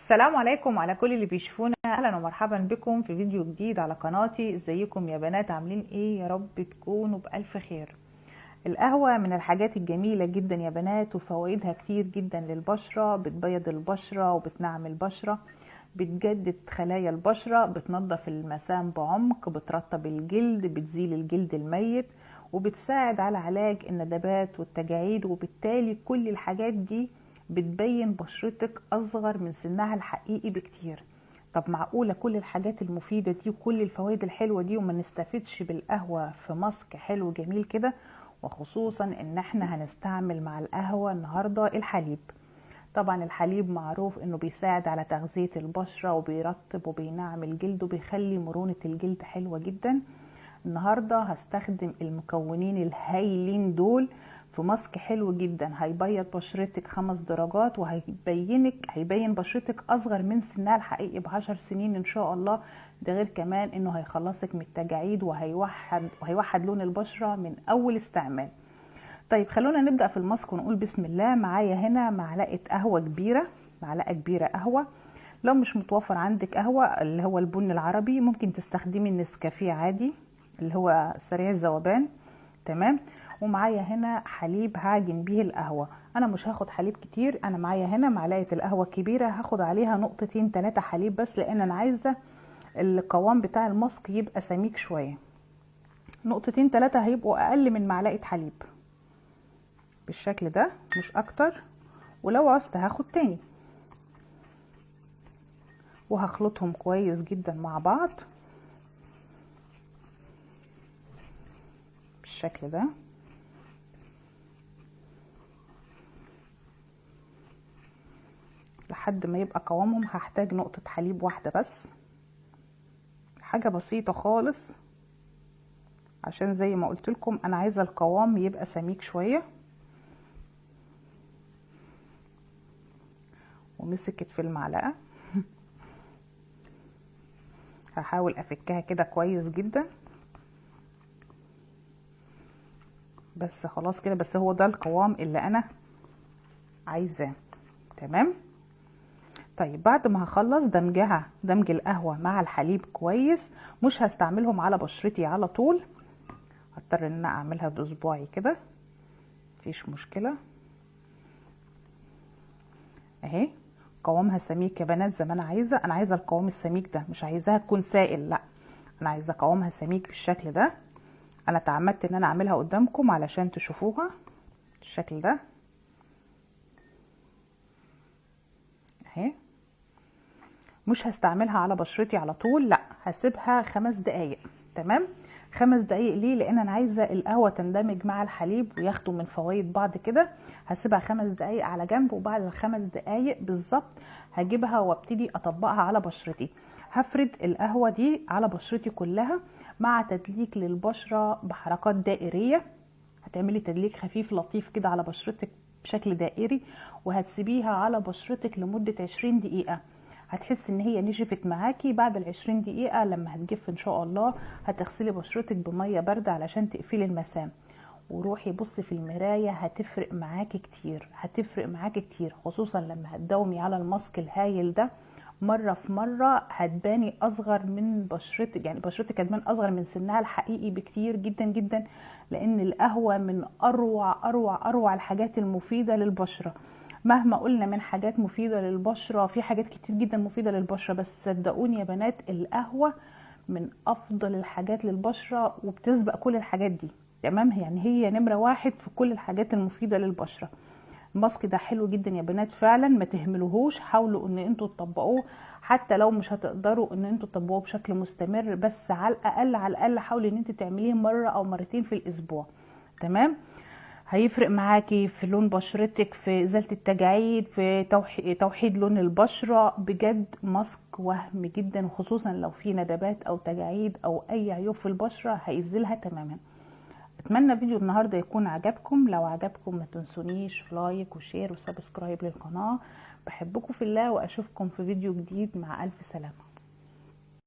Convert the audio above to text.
السلام عليكم على كل اللي بيشوفونا، اهلا ومرحبا بكم في فيديو جديد على قناتي. ازيكم يا بنات؟ عاملين ايه؟ يا رب تكونوا بالف خير. القهوة من الحاجات الجميلة جدا يا بنات، وفوائدها كتير جدا للبشرة. بتبيض البشرة وبتنعم البشرة، بتجدد خلايا البشرة، بتنظف المسام بعمق، بترطب الجلد، بتزيل الجلد الميت، وبتساعد على علاج الندبات والتجاعيد. وبالتالي كل الحاجات دي بتبين بشرتك اصغر من سنها الحقيقي بكتير. طب معقولة كل الحاجات المفيدة دي وكل الفوائد الحلوة دي وما نستفدش بالقهوة في ماسك حلو جميل كده؟ وخصوصا ان احنا هنستعمل مع القهوة النهاردة الحليب. طبعا الحليب معروف انه بيساعد على تغذية البشرة وبيرطب وبينعم الجلد وبيخلي مرونة الجلد حلوة جدا. النهاردة هستخدم المكونين الهايلين دول في ماسك حلو جدا، هيبيض بشرتك 5 درجات، هيبين بشرتك اصغر من سنها الحقيقي ب10 سنين ان شاء الله. ده غير كمان انه هيخلصك من التجاعيد وهيوحد لون البشرة من اول استعمال. طيب خلونا نبدأ في الماسك ونقول بسم الله. معايا هنا معلقة قهوة كبيرة، معلقة كبيرة قهوة. لو مش متوفر عندك قهوة اللي هو البن العربي ممكن تستخدمي النسكافيه عادي اللي هو سريع الذوبان. تمام. ومعايا هنا حليب هعجن بيه القهوة. انا مش هاخد حليب كتير، انا معايا هنا معلقة القهوة الكبيرة هاخد عليها نقطتين 3 حليب بس، لان انا عايزة القوام بتاع الماسك يبقى سميك شوية. نقطتين 3 هيبقوا اقل من معلقة حليب بالشكل ده مش اكتر، ولو عوزت هاخد تاني. وهخلطهم كويس جدا مع بعض بالشكل ده. لحد ما يبقى قوامهم هحتاج نقطة حليب واحدة بس، حاجة بسيطة خالص، عشان زي ما قلت لكم انا عايزة القوام يبقى سميك شوية. ومسكت في المعلقة هحاول افكها كده كويس جدا. بس خلاص كده، بس هو ده القوام اللي انا عايزاه. تمام. طيب بعد ما هخلص دمج القهوة مع الحليب كويس، مش هستعملهم على بشرتي على طول، هضطر ان انا اعملها بصباعي كده، مفيش مشكلة. اهي قوامها سميك يا بنات زي ما انا عايزة. انا عايزة القوام السميك ده، مش عايزاها تكون سائل، لا انا عايزة قوامها سميك بالشكل ده. انا تعمدت ان انا اعملها قدامكم علشان تشوفوها بالشكل ده. اهي مش هستعملها على بشرتي على طول، لا هسيبها 5 دقايق. تمام. 5 دقايق ليه؟ لان انا عايزه القهوه تندمج مع الحليب وياخدوا من فوائد بعض كده. هسيبها 5 دقايق على جنب، وبعد ال5 دقايق بالظبط هجيبها وابتدي اطبقها على بشرتي. هفرد القهوه دي على بشرتي كلها مع تدليك للبشره بحركات دائريه. هتعملي تدليك خفيف لطيف كده على بشرتك بشكل دائري، وهتسيبيها على بشرتك لمده 20 دقيقه. هتحس ان هي نشفت معاكي. بعد ال20 دقيقة لما هتجف ان شاء الله هتغسلي بشرتك بمية باردة علشان تقفلي المسام. وروحي بصي في المراية، هتفرق معاكي كتير، هتفرق معاكي كتير، خصوصا لما هتداومي على الماسك الهايل ده مرة في مرة. هتباني اصغر من بشرتك، يعني بشرتك هتبان اصغر من سنها الحقيقي بكتير جدا جدا، لان القهوة من اروع الحاجات المفيدة للبشرة. مهما قلنا من حاجات مفيدة للبشرة، في حاجات كتير جدا مفيدة للبشرة، بس صدقوني يا بنات القهوة من افضل الحاجات للبشرة وبتسبق كل الحاجات دي. تمام. يعني هي نمرة 1 في كل الحاجات المفيدة للبشرة. الماسك ده حلو جدا يا بنات فعلا، ما تهملوهوش، حاولوا ان انتوا تطبقوه. حتى لو مش هتقدروا ان انتوا تطبقوه بشكل مستمر، بس على الاقل حاولي ان انت تعمليه مرة او مرتين في الاسبوع. تمام. هيفرق معاكي في لون بشرتك، في ازالة التجاعيد، في توحيد لون البشرة. بجد ماسك وهم جدا، وخصوصا لو في ندبات او تجاعيد او اي عيوب في البشرة هيزيلها تماما. اتمنى فيديو النهاردة يكون عجبكم. لو عجبكم ما تنسونيش في لايك وشير وسبسكرايب للقناة. بحبكم في الله، واشوفكم في فيديو جديد. مع الف سلامة.